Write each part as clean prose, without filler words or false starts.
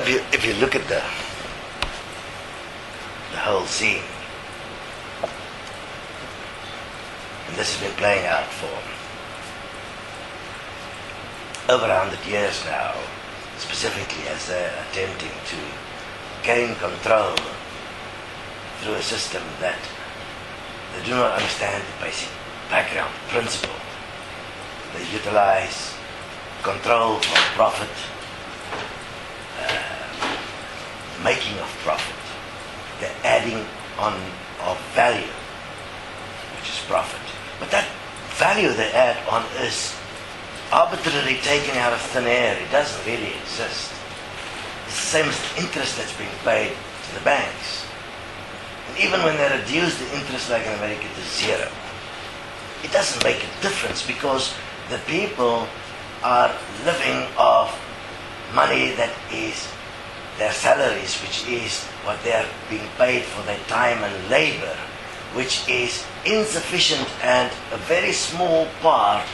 if you look at the whole scene, and this has been playing out for over 100 years now, specifically as they're attempting to gain control through a system that they do not understand the basic background principle. They utilize control for profit, making of profit, the adding on of value, which is profit. But that value they add on is arbitrarily taken out of thin air. It doesn't really exist. It's the same as the interest that's being paid to the banks. And even when they reduce the interest, like in America, to zero, it doesn't make a difference, because the people are living off money that is their salaries, which is what they are being paid for their time and labor, which is insufficient and a very small part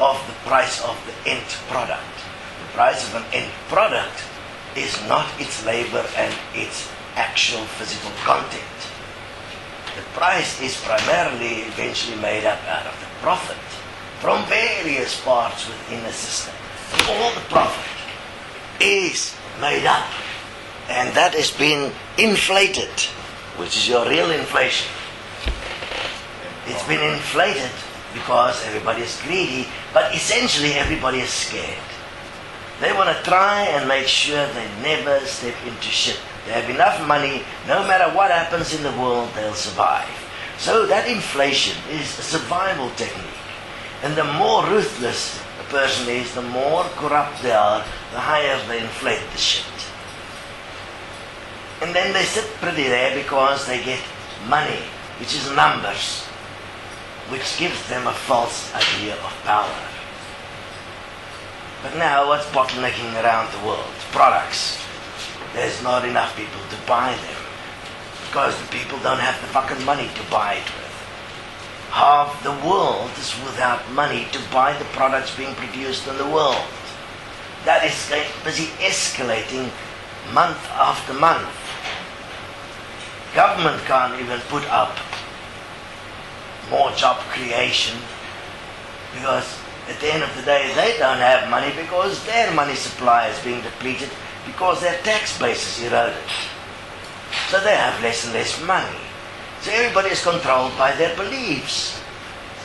of the price of the end product. The price of an end product is not its labor and its actual physical content. The price is primarily eventually made up out of the profit from various parts within the system. All the profit is made up, and that has been inflated, which is your real inflation. It's been inflated because everybody is greedy, but essentially everybody is scared. They want to try and make sure they never step into shit. They have enough money, no matter what happens in the world, they'll survive. So that inflation is a survival technique. And the more ruthless a person is, the more corrupt they are, the higher they inflate the shit. And then they sit pretty there because they get money, which is numbers, which gives them a false idea of power. But now what's bottlenecking around the world? Products. There's not enough people to buy them, because the people don't have the fucking money to buy it with. Half the world is without money to buy the products being produced in the world. That is busy escalating month after month. Government can't even put up more job creation, because at the end of the day they don't have money, because their money supply is being depleted, because their tax base is eroded. So they have less and less money. So everybody is controlled by their beliefs.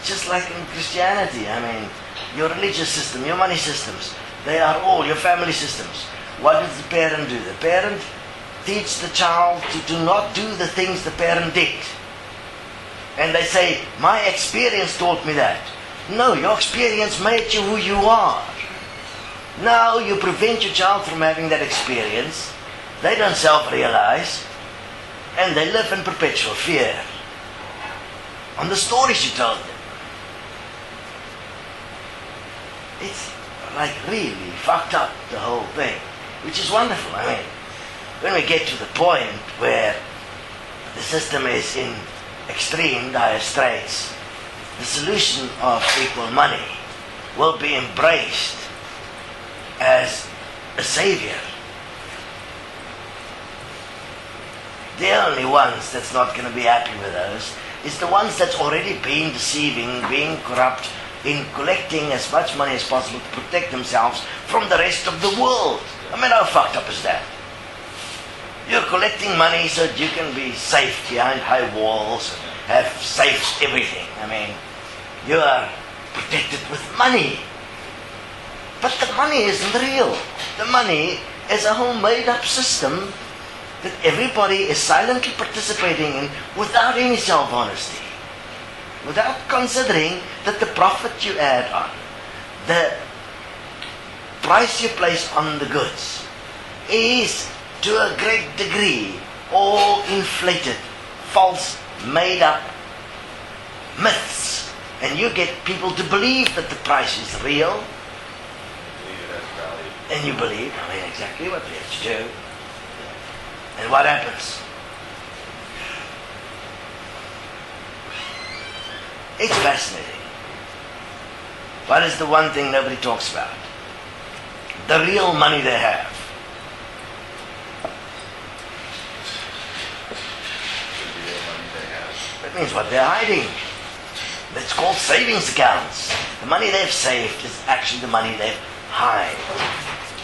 Just like in Christianity, I mean, your religious system, your money systems, they are all your family systems. What does the parent do? The parent teach the child to do not do the things the parent did. And they say, my experience taught me that. No, your experience made you who you are. Now you prevent your child from having that experience. They don't self-realize, and they live in perpetual fear on the stories you told them. It's like really fucked up, the whole thing, which is wonderful. I mean, when we get to the point where the system is in extreme dire straits, the solution of equal money will be embraced as a savior. The only ones that's not going to be happy with those is the ones that's already been deceiving, being corrupt, in collecting as much money as possible to protect themselves from the rest of the world. I mean, how fucked up is that? You're collecting money so that you can be safe behind high walls and have safe everything. I mean, you are protected with money. But the money isn't real. The money is a whole made-up system that everybody is silently participating in without any self-honesty, without considering that the profit you add on, the price you place on the goods, is to a great degree all inflated, false, made-up myths. And you get people to believe that the price is real. And you believe, I mean, exactly what we have to do. And what happens? It's fascinating. What is the one thing nobody talks about? The real money they have. That means what they're hiding. That's called savings accounts. The money they've saved is actually the money they've hid.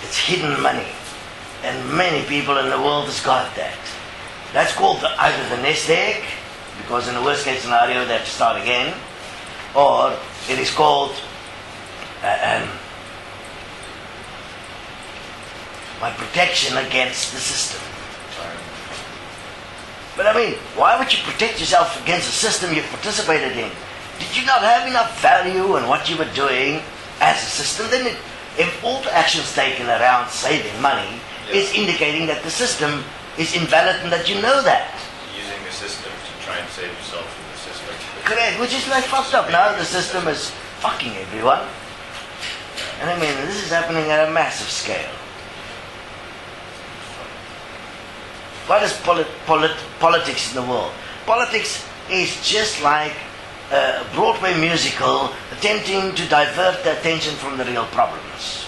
It's hidden money. And many people in the world has got that. That's called either the nest egg, because in the worst case scenario they have to start again, or it is called my protection against the system. But I mean, why would you protect yourself against a system you've participated in? Did you not have enough value in what you were doing as a system? Then if all the actions taken around saving money is indicating that the system is invalid and that you know that. Using the system to try and save yourself from the system. Correct, which is like fucked up. Now the system is fucking everyone. And I mean, this is happening at a massive scale. What is politics in the world? Politics is just like a Broadway musical attempting to divert the attention from the real problems.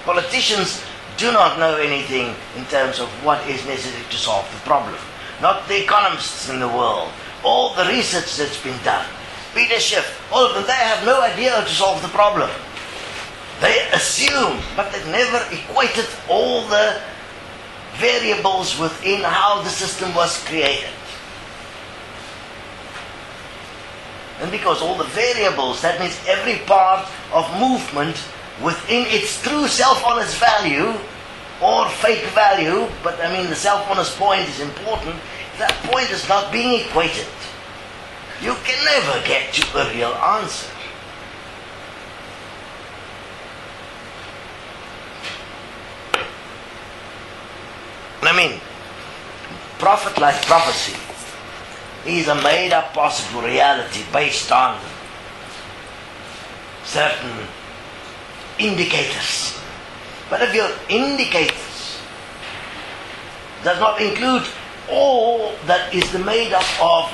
Politicians do not know anything in terms of what is necessary to solve the problem. Not the economists in the world. All the research that's been done. Peter Schiff, all of them, they have no idea how to solve the problem. They assume, but they've never equated all the variables within how the system was created. And because all the variables, that means every part of movement within its true self-honest value or fake value, but I mean the self-honest point is important, that point is not being equated. You can never get to a real answer. I mean, prophet like prophecy is a made-up possible reality based on certain indicators. But if your indicators does not include all that is made up of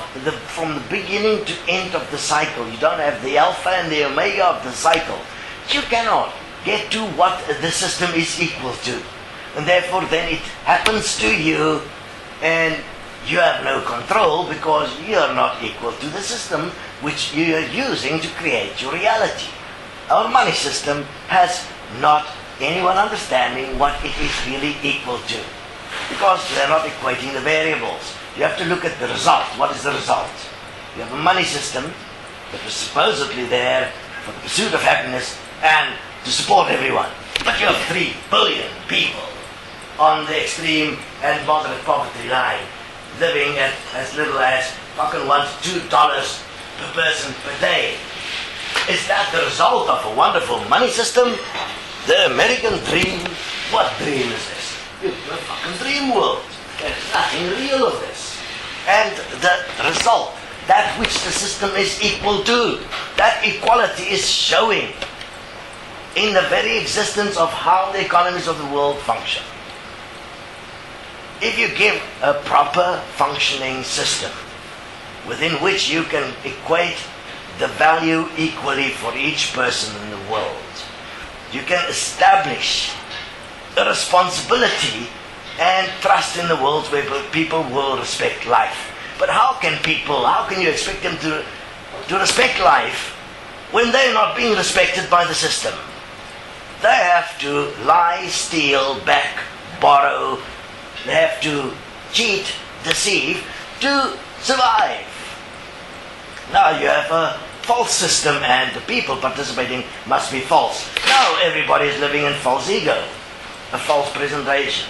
from the beginning to end of the cycle, you don't have the alpha and the omega of the cycle, you cannot get to what the system is equal to. And therefore then it happens to you and you have no control because you are not equal to the system which you are using to create your reality. Our money system has not anyone understanding what it is really equal to, because they are not equating the variables. You have to look at the result. What is the result? You have a money system that was supposedly there for the pursuit of happiness and to support everyone. But you have 3 billion people on the extreme and moderate poverty line, living at as little as fucking $1 to $2 per person per day. Is that the result of a wonderful money system? The American dream? What dream is this? It's a fucking dream world. There's nothing real of this. And the result, that which the system is equal to, that equality is showing in the very existence of how the economies of the world function. If you give a proper functioning system within which you can equate the value equally for each person in the world, you can establish a responsibility and trust in the world where people will respect life. But how can you expect them to respect life when they're not being respected by the system? They have to lie, steal, back, borrow. They have to cheat, deceive to survive. Now you have a false system and the people participating must be false. Now everybody is living in false ego, a false presentation.